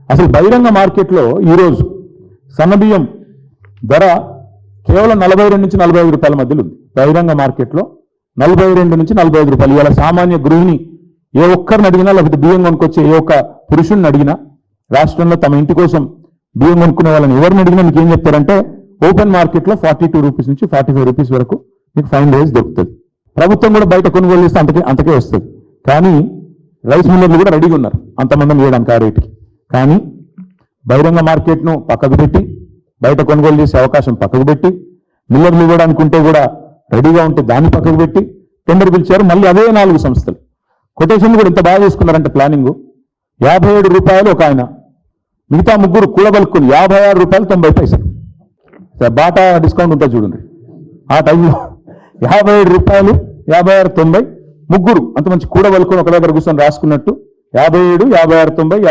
అసలు బహిరంగ మార్కెట్లో ఈరోజు సన్నబియ్యం ధర కేవలం 42 నుంచి 45 రూపాయల మధ్యలో ఉంది. బహిరంగ మార్కెట్లో 42 నుంచి 45 రూపాయలు. ఇవాళ సామాన్య గృహిణి ఏ ఒక్కరిని అడిగినా, లేకపోతే బియ్యం కొనుక్కొచ్చే ఏ ఒక్క పురుషుడిని అడిగినా, రాష్ట్రంలో తమ ఇంటి కోసం బియ్యం కొనుక్కునే వాళ్ళని ఎవరిని అడిగినా మీకు ఏం చెప్తారంటే ఓపెన్ మార్కెట్లో 42 రూపీస్ నుంచి 45 రూపీస్ వరకు మీకు 5 days దొరుకుతుంది. ప్రభుత్వం కూడా బయట కొనుగోలు చేస్తే అంతకే వస్తుంది. కానీ రైస్ మిల్లర్లు కూడా రెడీగా ఉన్నారు అంతమంది వేయడానికి ఆ రేటుకి. కానీ బహిరంగ మార్కెట్ను పక్కకు పెట్టి, బయట కొనుగోలు చేసే అవకాశం పక్కకు పెట్టి, మిల్లర్లు కూడా అనుకుంటే కూడా రెడీగా ఉంటే దాన్ని పక్కకు పెట్టి టెండర్ పిలిచారు. మళ్ళీ అదే 4 సంస్థలు కొటేషన్ కూడా ఇంత బాగా చేసుకున్నారంటే ప్లానింగ్ 57 రూపాయలు ఒక ఆయన, మిగతా ముగ్గురు కూడబలుక్కుని 56 రూపాయలు 90 పైసలు. బాటా డిస్కౌంట్ ఉంటుంది చూడండి, ఆ టైంలో 57 రూపాయలు 56, 90 ముగ్గురు అంత మంచి కూడబలుక్కుని ఒక దగ్గర కూర్చొని రాసుకున్నట్టు 57, 56, 90.